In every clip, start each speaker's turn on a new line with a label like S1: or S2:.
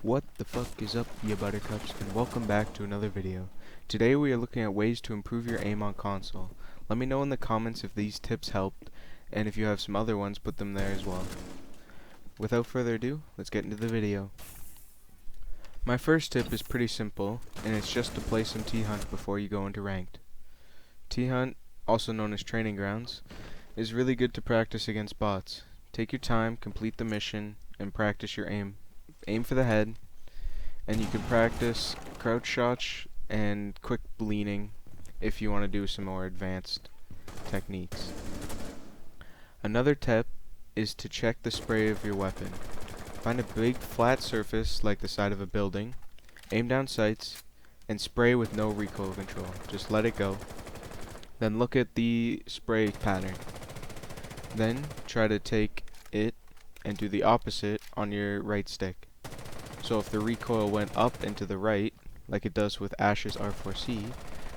S1: What the fuck is up, ya buttercups, and welcome back to another video. Today we are looking at ways to improve your aim on console. Let me know in the comments if these tips helped, and if you have some other ones, put them there as well. Without further ado, let's get into the video. My first tip is pretty simple, and it's just to play some T-Hunt before you go into ranked. T-Hunt, also known as Training Grounds, is really good to practice against bots. Take your time, complete the mission, and practice your aim. Aim for the head, and you can practice crouch shots and quick leaning if you want to do some more advanced techniques. Another tip is to check the spray of your weapon. Find a big flat surface like the side of a building, aim down sights, and spray with no recoil control. Just let it go. Then look at the spray pattern. Then try to take it and do the opposite on your right stick. So if the recoil went up and to the right, like it does with Ash's R4C,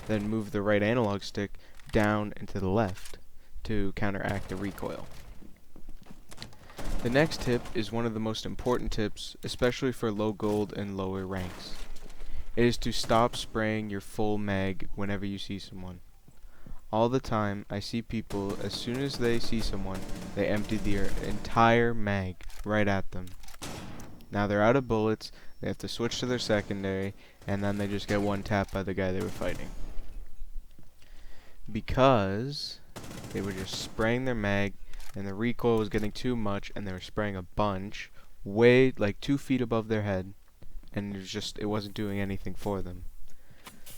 S1: then move the right analog stick down and to the left to counteract the recoil. The next tip is one of the most important tips, especially for low gold and lower ranks. It is to stop spraying your full mag whenever you see someone. All the time, I see people, as soon as they see someone, they empty their entire mag right at them. Now they're out of bullets, they have to switch to their secondary, and then they just get one tap by the guy they were fighting. Because they were just spraying their mag, and the recoil was getting too much, and they were spraying a bunch, way like 2 feet above their head, and it wasn't doing anything for them.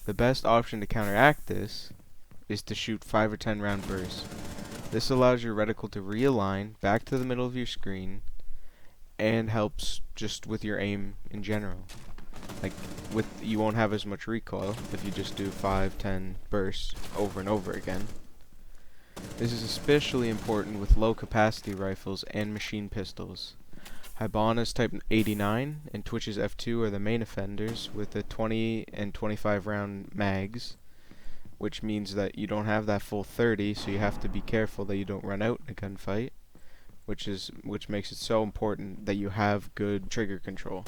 S1: The best option to counteract this is to shoot 5 or 10 round bursts. This allows your reticle to realign back to the middle of your screen, and helps just with your aim in general. Like you won't have as much recoil if you just do 5-10 bursts over and over again. This is especially important with low capacity rifles and machine pistols. Hibana's Type 89 and Twitch's F2 are the main offenders with the 20 and 25 round mags, which means that you don't have that full 30, so you have to be careful that you don't run out in a gunfight. Which makes it so important that you have good trigger control.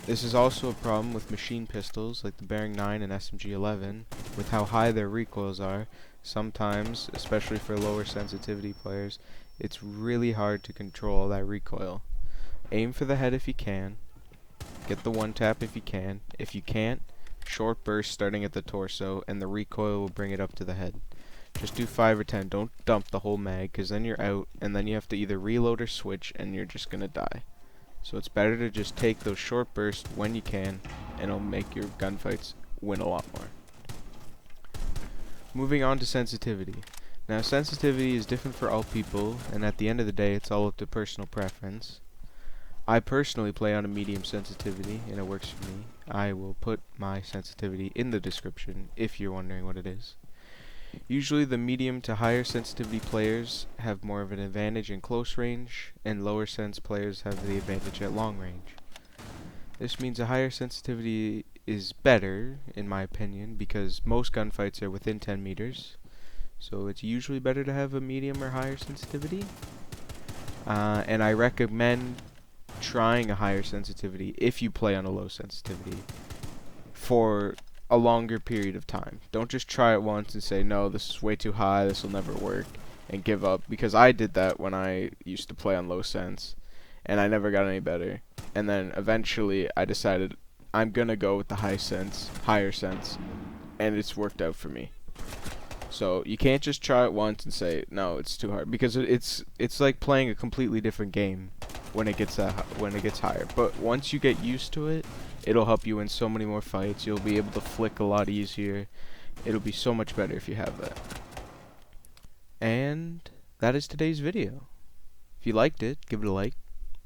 S1: This is also a problem with machine pistols like the Bearing 9 and SMG 11, with how high their recoils are. Sometimes, especially for lower sensitivity players, it's really hard to control that recoil. Aim for the head if you can, get the one tap if you can. If you can't, short burst starting at the torso, and the recoil will bring it up to the head. Just do 5 or 10, don't dump the whole mag, because then you're out, and then you have to either reload or switch, and you're just gonna die. So it's better to just take those short bursts when you can, and it'll make your gunfights win a lot more. Moving on to sensitivity. Now sensitivity is different for all people, and at the end of the day it's all up to personal preference. I personally play on a medium sensitivity, and it works for me. I will put my sensitivity in the description if you're wondering what it is. Usually the medium to higher sensitivity players have more of an advantage in close range, and lower sense players have the advantage at long range. This means a higher sensitivity is better, in my opinion, because most gunfights are within 10 meters, so it's usually better to have a medium or higher sensitivity. And I recommend trying a higher sensitivity if you play on a low sensitivity for a longer period of time. Don't just try it once and say, no, this is way too high, this will never work, and give up, because I did that when I used to play on low sense, and I never got any better. And then eventually I decided I'm gonna go with the higher sense, and it's worked out for me. So you can't just try it once and say, no, it's too hard, because it's like playing a completely different game when it gets higher. But once you get used to it, it'll help you win so many more fights. You'll be able to flick a lot easier. It'll be so much better if you have that. And that is today's video. If you liked it, give it a like,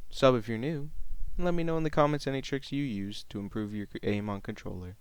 S1: sub if you're new, and let me know in the comments any tricks you use to improve your aim on controller.